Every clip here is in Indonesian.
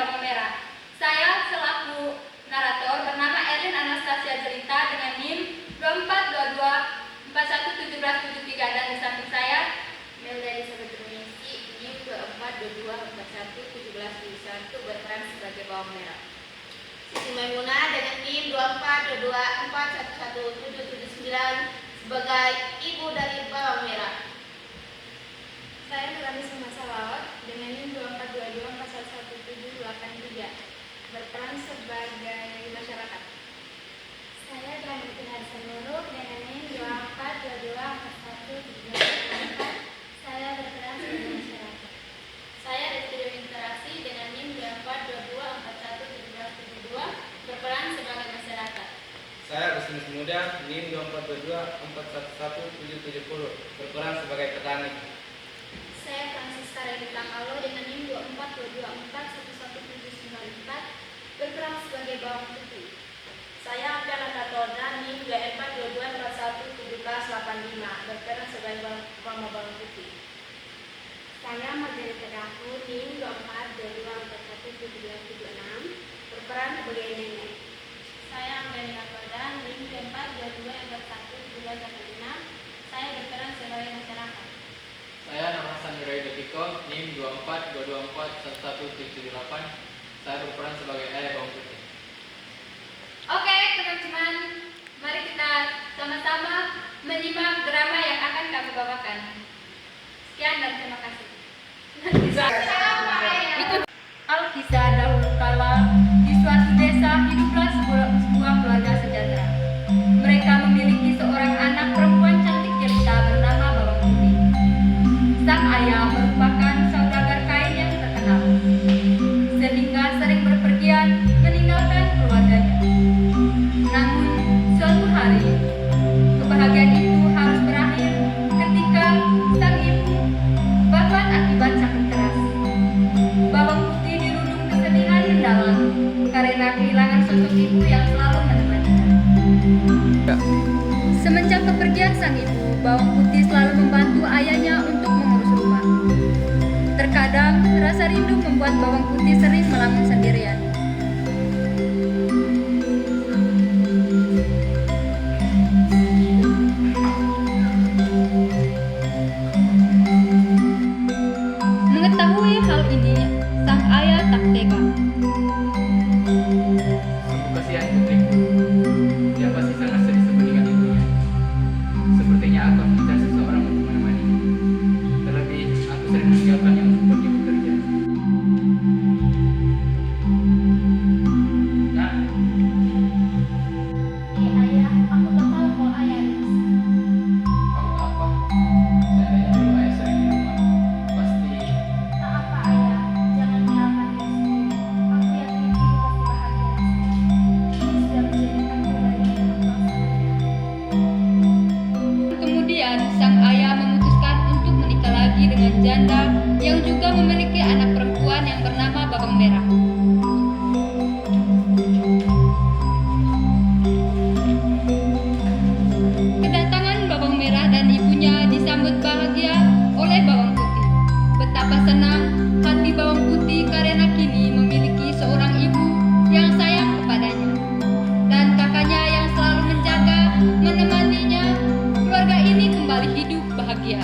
bawang merah. Saya selaku narator bernama Erlin Anastasia Jelita dengan NIM 2422411773 dan di samping saya Melda Elizabeth Runingsi NIM 2422411771 berperan sebagai bawang merah. Siti Maimunah dengan NIM 2422411779 sebagai ibu dari bawang merah. Saya Nuranis Masa Laut dengan NIM 2422411783 berperan sebagai masyarakat. Saya Graniti Harsan Nurul dengan NIM 2422411784. Saya berperan sebagai masyarakat. Saya Rizky Dewi Interaksi dengan NIM 2422411772 berperan sebagai masyarakat. Saya Rusnus Muda NIM 2422411770 berperan sebagai petani. Saya Francisca Renita Kalo dengan NIM 2422411794 berperan sebagai bawang putih. Saya Apiana Katoda NIM 2422411785 berperan sebagai bawang putih. Saya Margarita Dahu NIM 2422411776 berperan sebagai nenek. Saya Anggani Katoda NIM 2422411785. Saya berperan sebagai masyarakat. Saya nama Hasan Nurai Depiko NIM 2422411778. Saya berperan sebagai ayah bawang putih. Oke teman-teman, mari kita sama-sama menyimak drama yang akan kami bawakan. Sekian dan terima kasih. Alkisah dahulu kala di suatu desa hiduplah sebuah keluarga sejahtera. Mereka memiliki seorang anak perempuan cantik jelita bernama Bawang Putih. Sang ayah merupakan saudagar kain yang terkenal, sehingga sering berpergian meninggalkan keluarganya. Namun suatu hari kebahagiaan itu harus berakhir ketika sang ibu wafat akibat sakit keras. Bawang Putih dirundung kesedihan mendalam karena kehilangan sosok ibu yang selalu menemaninya. Semenjak kepergian sang ibu, Bawang Putih selalu membantu ayahnya untuk mengurus rumah. Terkadang rasa rindu membuat Bawang Putih sering melamun sendirian. Mengetahui hal ini, sang ayah tak tega. Sungguh kasihan putriku. Dia pasti sangat sedih sepeninggal ibunya. Sepertinya aku meminta seseorang untuk menemaninya. Terlebih, aku sering meninggalkannya untuk pergi bekerja. Nah, Ayah, aku tak tahu kalau ayah Riz. kamu apa? Seandainya dulu ayah sering di rumah. Pasti Tak apa ayah, jangan tinggalkan Riz sendiri. Aku yakin ibu pasti bahagia. Ibu sudah menjadikan pribadi yang terpaksa. Kemudian sang ayah memutuskan untuk menikah lagi dengan janda yang juga memiliki anak perempuan yang bernama Bawang Merah. Kedatangan Bawang Merah dan ibunya disambut bahagia oleh Bawang Putih. Betapa senang hati Bawang Putih karena kini memiliki seorang ibu yang sayang kepadanya dan kakaknya yang selalu menjaga, menemaninya. Keluarga ini kembali hidup bahagia.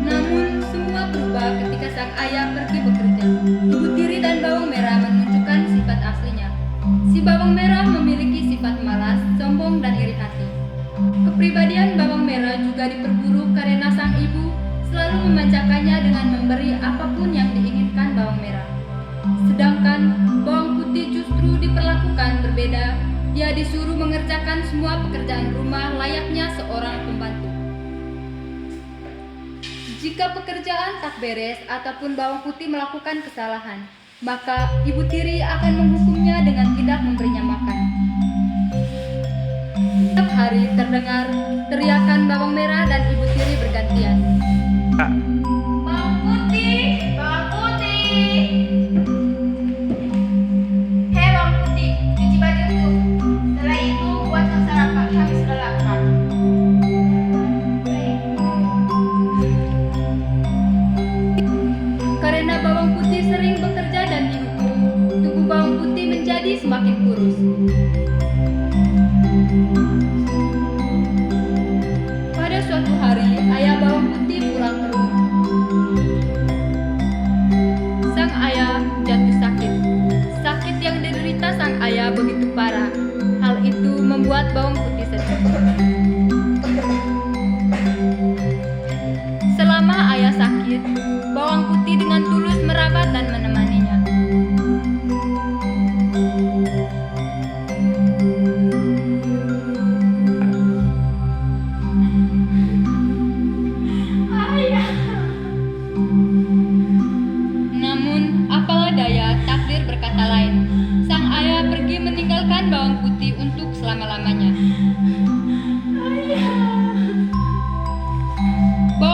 Namun semua berubah ketika sang ayah pergi bekerja. Ibu Tiri dan Bawang Merah menunjukkan sifat aslinya. Si Bawang Merah memiliki sifat malas, sombong, dan iri hati. Kepribadian Bawang Merah juga diperburuk karena sang ibu selalu memanjakannya dengan memberi apapun yang diinginkan Bawang Merah. Sedangkan Bawang Putih justru diperlakukan berbeda. Dia disuruh mengerjakan semua pekerjaan rumah layaknya seorang pembantu. Jika pekerjaan tak beres ataupun Bawang Putih melakukan kesalahan, maka Ibu Tiri akan menghukumnya dengan tidak memberinya makan. Setiap hari terdengar teriakan Bawang Merah dan Ibu Tiri bergantian. Bawang putih, bawang putih. Hei bawang putih,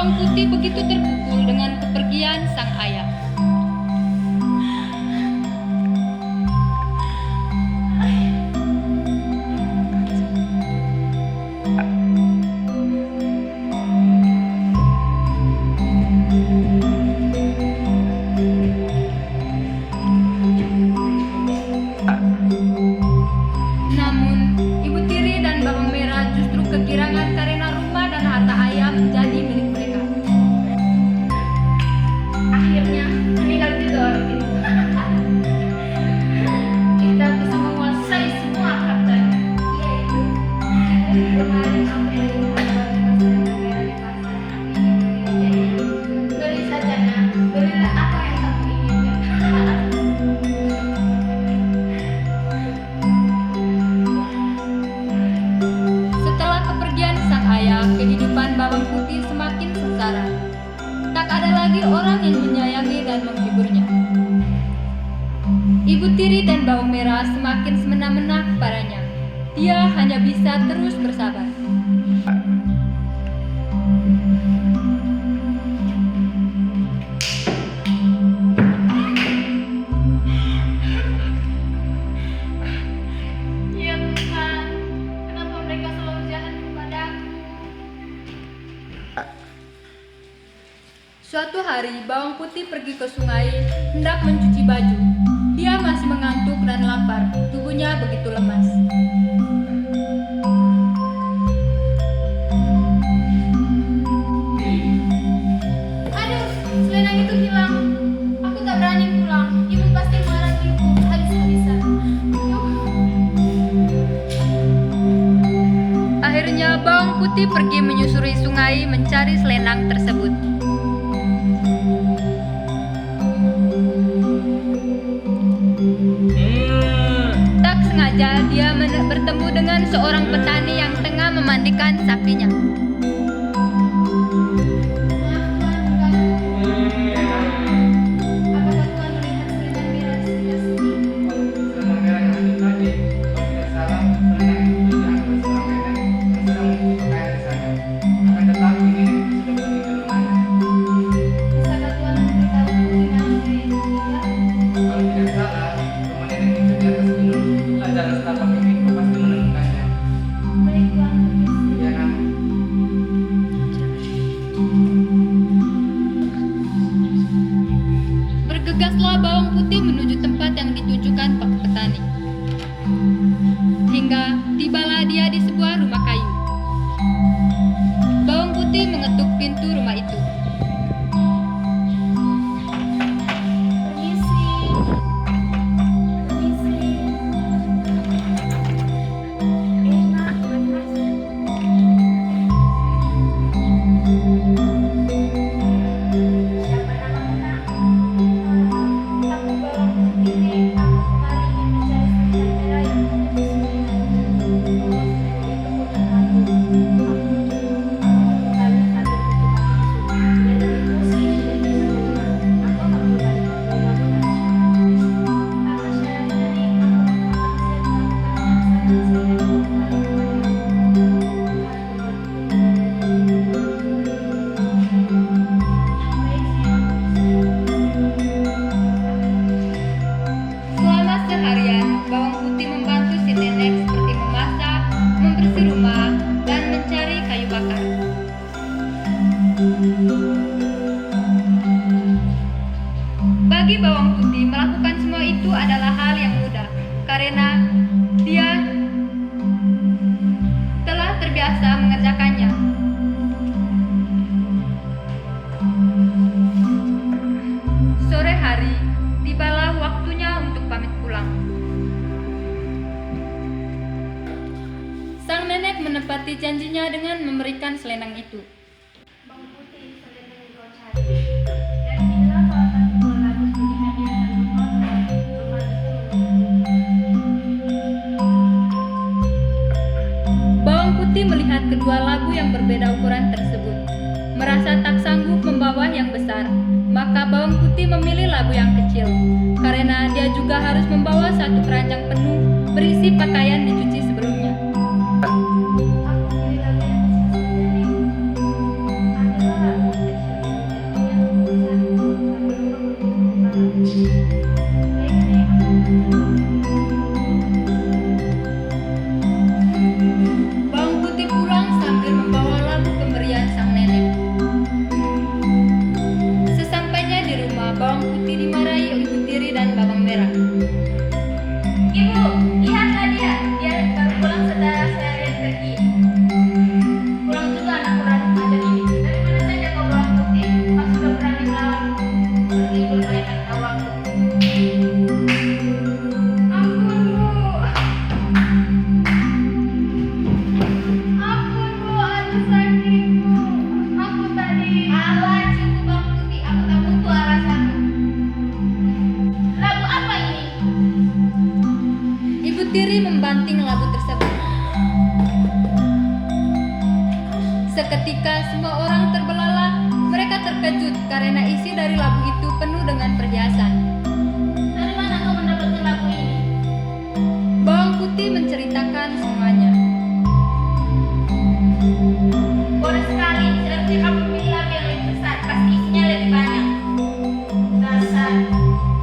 Bawang Putih begitu terpukul dengan kepergian sang ayah. Namun, Ibu Tiri dan Bawang Merah justru kegirangan karena rumah dan harta ayah menjadi milik mereka. Akhirnya meninggal juga orang itu. Kita bisa menguasai semua hartanya. Iya Ibu. Kita kemarin sampai di pasar. Beli saja nak, belilah apa yang kamu inginkan. Setelah kepergian sang ayah, kehidupan Bawang Putih semakin sengsara. Tak ada lagi orang yang menyayangi dan menghiburnya. Ibu Tiri dan Bawang Merah semakin semena-mena kepadanya. Dia hanya bisa terus bersabar. Ya Tuhan, kenapa mereka selalu jahat kepadaku? Suatu hari, Bawang Putih pergi ke sungai hendak mencuci baju. Dia masih mengantuk dan lapar. Tubuhnya begitu lemas. Aduh, selendang itu hilang. Aku tak berani pulang. Ibu pasti marahiku habis-habisan. Akhirnya, Bawang Putih pergi menyusuri sungai mencari selendang tersebut. Tak sengaja, dia bertemu dengan seorang petani yang tengah memandikan sapinya. Apakah Tuhan melihat selendang merah sekilas ini? Selendang merah yang ada tadi, kalau tidak salah, selendang itu diambil seorang nenek yang sedang membuka pakaian di sana. Akan tetapi nenek itu sudah pergi ke rumahnya. Bisakah Tuhan memberitahuku di mana nenek itu tinggal? Kalau tidak salah, rumah nenek itu di atas gunung. Itulah jalan setapak ini, kau pasti menemukannya. Baik Tuhan, permisi. Ya nak. Bergegaslah Bawang Putih menuju tempat yang ditunjukkan Pak Petani. Hingga tibalah dia di sebuah rumah kayu. Bawang Putih mengetuk pintu rumah itu. Permisi. Permisi. Nak, masuk. Siapa namamu nak? Aku Bawang Putih nih. Aku kemari ingin mencari selendang merah yang ada di sungai. Itu punya kamu. Aku kalian sambil tutup mata di sungai. Selendang itu sih tidak bisa rumah. Aku akan kembali ke rumah kita. Apa syaratnya nih? Aku akan siap melakukannya asalkan selendang Selama seharian, Bawang Putih membantu si nenek seperti memasak, membersih rumah, dan mencari kayu bakar. Bagi Bawang Putih, melakukan semua itu adalah hal yang mudah, karena dia telah terbiasa mengerjakannya. Sore hari, tibalah waktunya untuk pamit pulang. Sang nenek menepati janjinya dengan memberikan selendang itu. Bawang Putih, selendang yang kau cari. Dan inilah salah satu buah lagu sebagai hadiah dari rumah Bawang Putih melihat kedua labu yang berbeda ukuran tersebut. Merasa tak sanggup membawa yang besar, maka Bawang Putih memilih labu yang kecil, karena dia juga harus membawa satu keranjang penuh berisi pakaian dicuci sebelumnya. Aku pilih lagu yang kecil saja nih. Ambillah lagu. Ketika semua orang terbelalak, mereka terkejut karena isi dari labu itu penuh dengan perhiasan. Dari mana kau mendapatkan labu ini? Bawang putih menceritakan semuanya. Bodoh sekali, seharusnya kamu memilih labu yang lebih besar, pasti isinya lebih banyak. Dasar,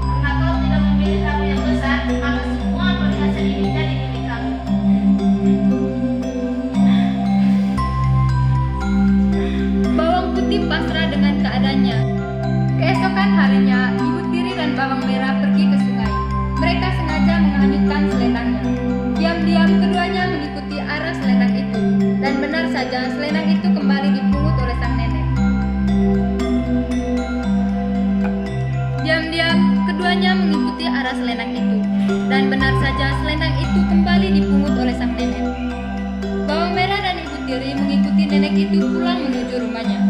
karena kau tidak memilih labu yang besar, maka semua perhiasan ini jadi milik kamu. Bawang putih pasrah dengan keadaannya. Keesokan harinya, ibu tiri dan bawang merah pergi ke sungai. Mereka sengaja menghanyutkan selendangnya. Diam-diam keduanya mengikuti arah selendang itu, dan benar saja selendang itu kembali dipungut oleh sang nenek. Diam-diam keduanya mengikuti arah selendang itu, dan benar saja selendang itu kembali dipungut oleh sang nenek. Bawang merah dan ibu tiri mengikuti nenek itu pulang menuju rumahnya.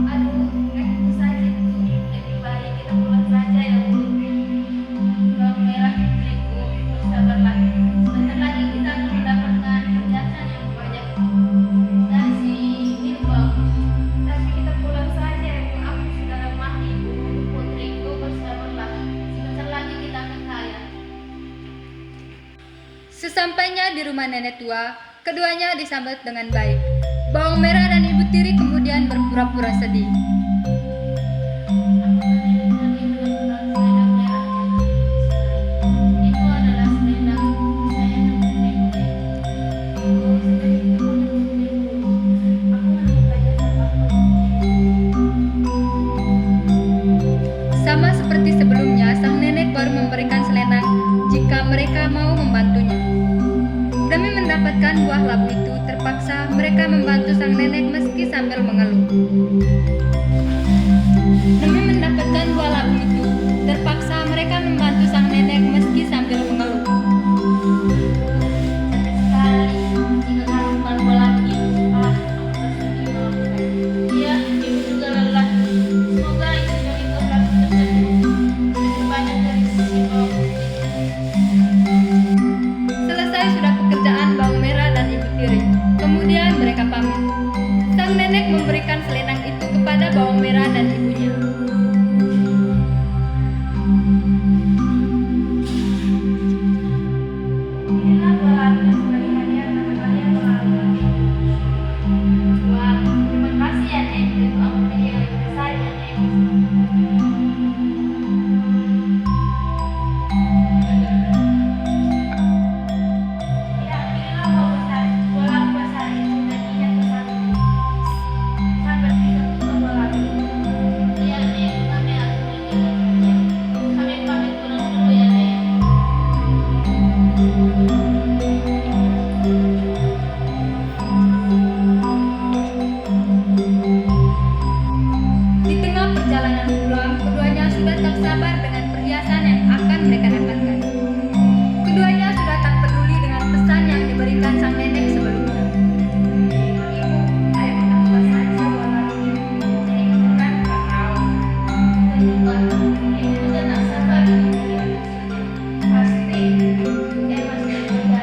Aduh, kakiku sakit tuh. Lebih baik kita pulang saja ya, Bu. Bawang merah putriku, bersabarlah. Sebentar lagi kita akan mendapatkan perhiasan yang banyak dari si Milbang. Tapi kita pulang saja ya, Bu. Aku sudah mati, Bu. Putriku, bersabarlah. Sebentar lagi kita akan kaya. Sesampainya di rumah nenek tua, keduanya disambut dengan baik. Bawang merah dan ibu tiri kemudian berpura-pura sedih. Itu adalah selendang kesayangan nenekku. Oh, selendang itu adalah nenekku. Aku menemukannya tanpa Sama seperti sebelumnya, sang nenek baru memberikan selendang jika mereka mau membantunya. Demi mendapatkan buah labu itu, terpaksa mereka membantu sang nenek meski sambil mengeluh. Demi mendapatkan buah labu itu, terpaksa mereka membantu sang nenek meski sambil mengeluh. sekali. Jika kamu bukan bola begitu, aku bersedia melakukannya. Iya, ibu juga lelah. Semoga isi dari buah labu tersebut lebih banyak dari sisi bawang putih. Selesai sudah pekerjaan bawang merah dan ibu tiri. Kemudian mereka pamit. Sang nenek memberikan selendang itu kepada bawang merah dan ibunya. Inilah buah labu yang sebagai hadiah karena kalian melakukan. Wah, terima kasih ya, Nek. Itu aku pilih yang lebih besar ya, Nek. Ya, inilah buah besar. Buah labu besar itu dagingnya besar. Sampai kita tutup buah labu. Iya, Nek. Kami akan mengingatnya. Kami pamit pulang dulu ya, Nek. Di tengah perjalanan pulang, keduanya sudah tak sabar dengan perhiasan yang akan mereka dapatkan. Keduanya sudah tak peduli dengan pesan yang diberikan sang nenek sebelumnya. Ibu, ayo kita buka saja buah labu ini. Jadi itu kan nggak tahu. Kita juga, ibu juga tak sabar ingin melihat hasilnya. Pasti, masih ada hasilnya.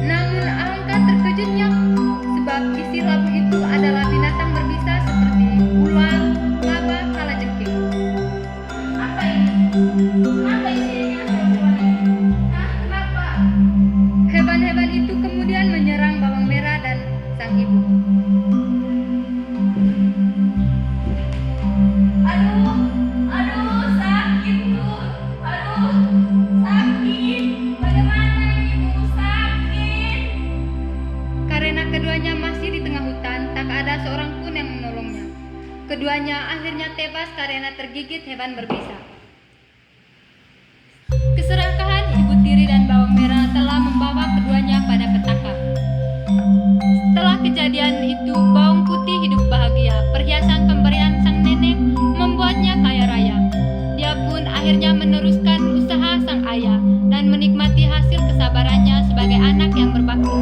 Namun alangkah terkejutnya, sebab isi labu itu adalah binatang berbisa seperti ular, laba, kalajengking. Apa ini? Kenapa isinya hewan ini? Hah, kenapa? Hewan-hewan itu kemudian menyerang bawang merah dan sang ibu. Aduh, sakit tuh. Aduh, sakit. Bagaimana ini, Bu? Sakit. Karena keduanya masih di tengah hutan, tak ada seorang pun yang menolongnya. Keduanya akhirnya tewas karena tergigit hewan berbisa. Keserakahan ibu tiri dan bawang merah telah membawa keduanya pada petaka. Setelah kejadian itu, bawang putih hidup bahagia. Perhiasan pemberian sang nenek membuatnya kaya raya. Dia pun akhirnya meneruskan usaha sang ayah dan menikmati hasil kesabarannya sebagai anak yang berbakti.